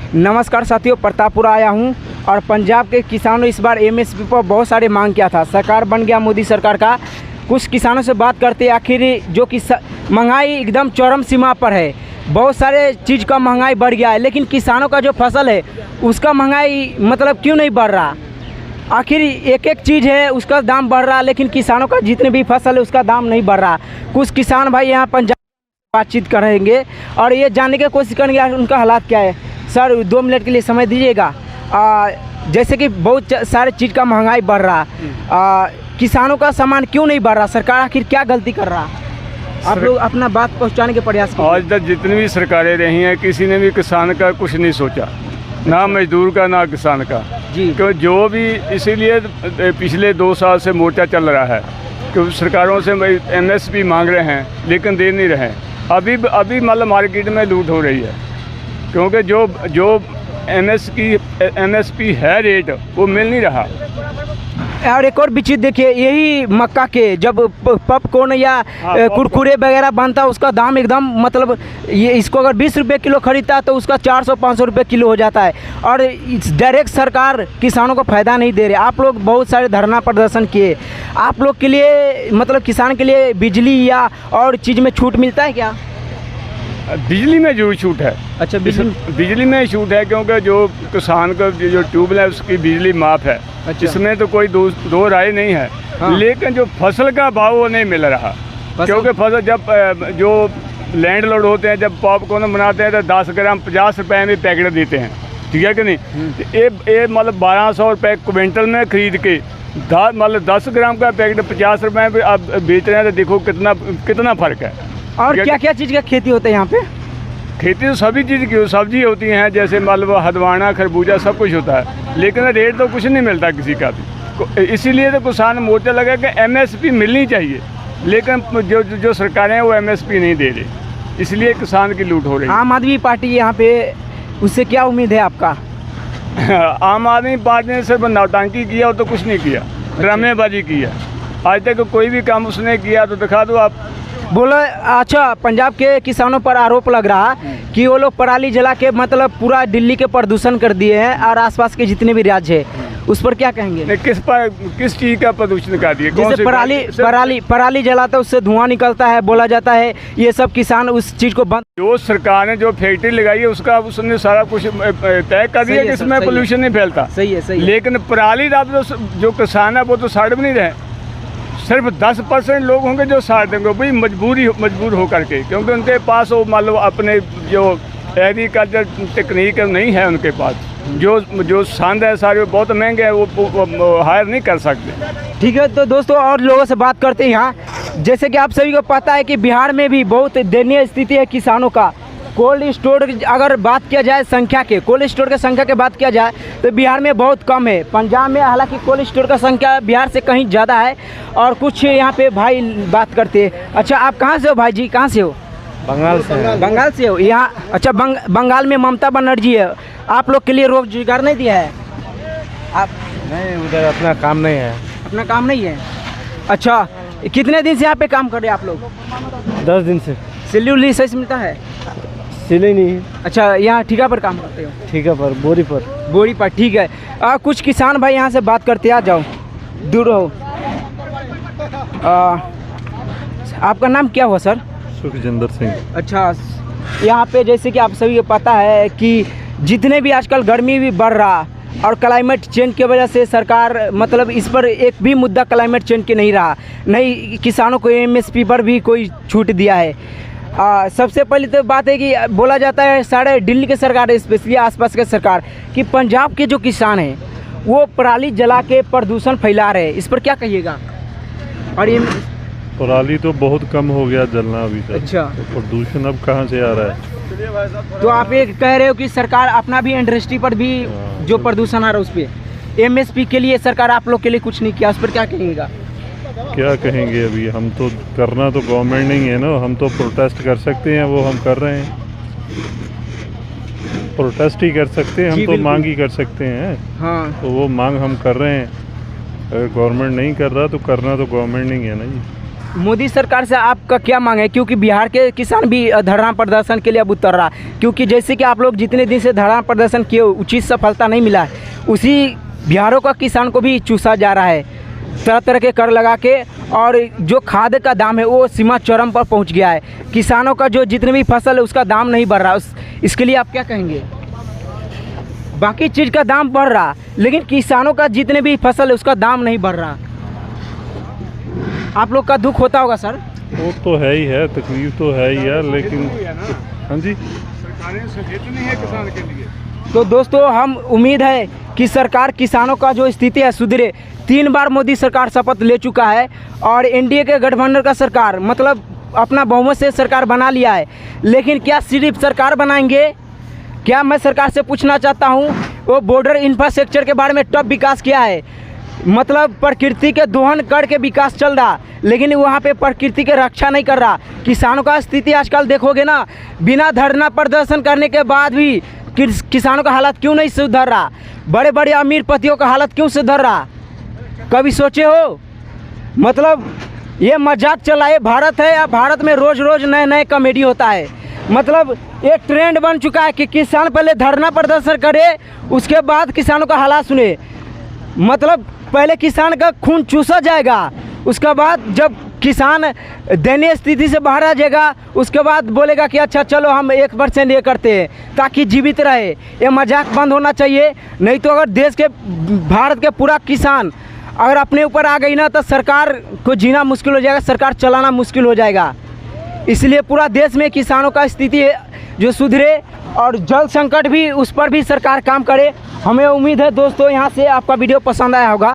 नमस्कार साथियों, प्रतापपुरा आया हूं और पंजाब के किसानों इस बार एमएसपी पर बहुत सारे मांग किया था। सरकार बन गया मोदी सरकार का। कुछ किसानों से बात करते आखिर जो कि महंगाई एकदम चरम सीमा पर है, बहुत सारे चीज़ का महंगाई बढ़ गया है, लेकिन किसानों का जो फसल है उसका महंगाई मतलब क्यों नहीं बढ़ रहा। आखिर एक एक चीज़ है उसका दाम बढ़ रहा, लेकिन किसानों का जितने भी फसल है उसका दाम नहीं बढ़ रहा। कुछ किसान भाई यहाँ पंजाब बातचीत करेंगे और ये जानने की कोशिश करेंगे उनका हालात क्या है। सर 2 मिनट के लिए समय दीजिएगा। जैसे कि बहुत सारे चीज़ का महंगाई बढ़ रहा, किसानों का सामान क्यों नहीं बढ़ रहा, सरकार आखिर क्या गलती कर रहा। आप लोग अपना बात पहुंचाने के प्रयास कीजिए। आज तक जितनी भी सरकारें रही हैं किसी ने भी किसान का कुछ नहीं सोचा, ना मजदूर का ना किसान का जी। क्यों जो भी इसीलिए पिछले 2 साल से मोर्चा चल रहा है कि सरकारों से एमएसपी मांग रहे हैं लेकिन दे नहीं रहे। अभी मतलब मार्केट में लूट हो रही है, क्योंकि जो एमएसपी है रेट वो मिल नहीं रहा। और एक और भी चीज़ देखिए, यही मक्का के जब पॉपकॉर्न या कुरकुरे वगैरह बनता है उसका दाम एकदम मतलब ये इसको अगर 20 रुपये किलो खरीदता है तो उसका 400-500 रुपये किलो हो जाता है। और डायरेक्ट सरकार किसानों को फ़ायदा नहीं दे रहे। आप लोग बहुत सारे धरना प्रदर्शन किए, आप लोग के लिए मतलब किसान के लिए बिजली या और चीज़ में छूट मिलता है क्या? बिजली में जरूर छूट है। अच्छा, बिजली में छूट है, क्योंकि जो किसान का जो ट्यूबवेल है उसकी बिजली माफ़ है। अच्छा। इसमें तो कोई दो राय नहीं है। हाँ। लेकिन जो फसल का भाव वो नहीं मिल रहा, क्योंकि फसल जब जो लैंडलॉर्ड होते हैं जब पॉपकॉर्न बनाते हैं तो 10 ग्राम 50 रुपए में पैकेट देते हैं, ठीक है कि नहीं। ये मतलब 1200 रुपये क्विंटल में खरीद के मतलब 10 ग्राम का पैकेट 50 रुपये में आप बेच रहे हैं, तो देखो कितना फ़र्क है। और क्या क्या चीज़ का खेती होता है यहाँ पे? खेती तो सभी चीज़ की सब्जी होती हैं, जैसे मतलब हदवाना खरबूजा सब कुछ होता है, लेकिन रेट तो कुछ नहीं मिलता किसी का भी। इसीलिए तो किसान मोर्चा लगा कि एमएसपी मिलनी चाहिए, लेकिन जो सरकारें हैं वो एमएसपी नहीं दे रही, इसलिए किसान की लूट हो रही है। आम आदमी पार्टी यहाँ पे, उससे क्या उम्मीद है आपका? आम आदमी पार्टी ने सिर्फ नौटंकी किया और तो कुछ नहीं किया, ड्रामेबाजी किया। आज तक कोई भी काम उसने किया तो दिखा दो आप। बोलो। अच्छा, पंजाब के किसानों पर आरोप लग रहा कि वो लोग पराली जला के मतलब पूरा दिल्ली के प्रदूषण कर दिए हैं और आसपास के जितने भी राज्य है, उस पर क्या कहेंगे? किस चीज़ का प्रदूषण कर दिए? जैसे पराली जलाता है उससे धुआं निकलता है, बोला जाता है ये सब किसान उस चीज़ को बंद। जो सरकार ने जो फैक्ट्री लगाई है उसका उसने सारा कुछ तय कर दिया कि इसमें पोल्यूशन नहीं फैलता। सही है। लेकिन पराली जो किसान है वो तो साड़ भी नहीं रहे। सिर्फ 10% लोग होंगे जो साथ देंगे, वही मजबूर होकर के, क्योंकि उनके पास वो मतलब अपने जो एग्रीकल्चर टेक्निक नहीं है उनके पास। जो संद है सारे बहुत महंगे हैं, वो हायर नहीं कर सकते। ठीक है, तो दोस्तों और लोगों से बात करते हैं यहाँ। जैसे कि आप सभी को पता है कि बिहार में भी बहुत दयनीय स्थिति है किसानों का। कोल्ड स्टोर अगर बात किया जाए संख्या के, कोल्ड स्टोर की संख्या की बात किया जाए तो बिहार में बहुत कम है। पंजाब में हालांकि कोल्ड स्टोर का संख्या बिहार से कहीं ज़्यादा है। और कुछ यहाँ पे भाई बात करते हैं। अच्छा, आप कहाँ से हो भाई जी? कहाँ से हो? बंगाल से। बंगाल से हो यहाँ? अच्छा, बंगाल में ममता बनर्जी है, आप लोग के लिए रोजगार नहीं दिया है? आप नहीं, उधर अपना काम नहीं है। अपना काम नहीं है? अच्छा, कितने दिन से यहाँ पे काम कर रहे हैं आप लोग? 10 दिन से। सैलरी सही से मिलता है? सिले नहीं। अच्छा, यहाँ ठेका पर काम करते हो? ठेका पर, बोरी पर। ठीक है। कुछ किसान भाई यहाँ से बात करते आ जाओ, दूर रहो। आपका नाम क्या हुआ सर? सुखजिंदर सिंह। अच्छा, यहाँ पे जैसे कि आप सभी को पता है कि जितने भी आजकल गर्मी भी बढ़ रहा और क्लाइमेट चेंज की वजह से सरकार मतलब इस पर एक भी मुद्दा क्लाइमेट चेंज के नहीं रहा, नहीं किसानों को एमएसपी पर भी कोई छूट दिया है। सबसे पहले तो बात है कि बोला जाता है सारे दिल्ली की सरकार, स्पेशली आसपास के सरकार, कि पंजाब के जो किसान हैं वो पराली जला के प्रदूषण फैला रहे हैं, इस पर क्या कहिएगा? और ये पराली तो बहुत कम हो गया जलना अभी तक। अच्छा, तो प्रदूषण अब कहाँ से आ रहा है? तो आप ये कह रहे हो कि सरकार अपना भी इंडस्ट्री पर भी जो प्रदूषण आ रहा है उस पर एमएसपी के लिए सरकार आप लोग के लिए कुछ नहीं किया, उस पर क्या कहिएगा? क्या कहेंगे, अभी हम तो करना तो गवर्नमेंट नहीं है ना, हम तो प्रोटेस्ट कर सकते हैं, वो हम कर रहे हैं। प्रोटेस्ट ही कर सकते हैं हम, तो मांग ही कर सकते हैं। हाँ, तो वो मांग हम कर रहे हैं। अगर गवर्नमेंट नहीं कर रहा तो करना तो गवर्नमेंट नहीं है ना जी। मोदी सरकार से आपका क्या मांग है, क्योंकि बिहार के किसान भी धरना प्रदर्शन के लिए अब उतर रहा, क्योंकि जैसे कि आप लोग जितने दिन से धरना प्रदर्शन किए उचित सफलता नहीं मिला है, उसी बिहारों का किसान को भी चूसा जा रहा है तरह तरह के कर लगा के, और जो खाद का दाम है वो सीमा चरम पर पहुंच गया है। किसानों का जो जितनी भी फसल है उसका दाम नहीं बढ़ रहा, इसके लिए आप क्या कहेंगे? बाकी चीज़ का दाम बढ़ रहा लेकिन किसानों का जितने भी फसल है उसका दाम नहीं बढ़ रहा। आप लोग का दुख होता होगा सर। वो तो है ही है, तकलीफ तो है ही है, लेकिन हाँ जी सरकारें सचेत नहीं है किसान के लिए। तो दोस्तों हम उम्मीद है कि सरकार किसानों का जो स्थिति है सुधरे। 3 बार मोदी सरकार शपथ ले चुका है और एनडीए के गठबंधन का सरकार मतलब अपना बहुमत से सरकार बना लिया है, लेकिन क्या सिर्फ सरकार बनाएंगे? क्या मैं सरकार से पूछना चाहता हूँ, वो बॉर्डर इंफ्रास्ट्रक्चर के बारे में टॉप विकास किया है, मतलब प्रकृति के दोहन करके विकास चल रहा, लेकिन वहाँ पे प्रकृति के रक्षा नहीं कर रहा। किसानों का स्थिति आजकल देखोगे ना, बिना धरना प्रदर्शन करने के बाद भी किसानों का हालत क्यों नहीं सुधर रहा? बड़े बड़े अमीर पतियों का हालत क्यों सुधर रहा? कभी सोचे हो? मतलब ये मजाक चलाए भारत है, या भारत में रोज़ रोज़ नए नए कॉमेडी होता है। मतलब ये ट्रेंड बन चुका है कि किसान पहले धरना प्रदर्शन करे उसके बाद किसानों का हालात सुने। मतलब पहले किसान का खून चूसा जाएगा, उसके बाद जब किसान दयनीय स्थिति से बाहर आ जाएगा उसके बाद बोलेगा कि अच्छा चलो हम 1% ये करते हैं ताकि जीवित रहे। ये मजाक बंद होना चाहिए, नहीं तो अगर देश के भारत के पूरा किसान अगर अपने ऊपर आ गई ना तो सरकार को जीना मुश्किल हो जाएगा, सरकार चलाना मुश्किल हो जाएगा। इसलिए पूरा देश में किसानों का स्थिति जो सुधरे और जल संकट भी उस पर भी सरकार काम करे। हमें उम्मीद है दोस्तों यहाँ से आपका वीडियो पसंद आया होगा।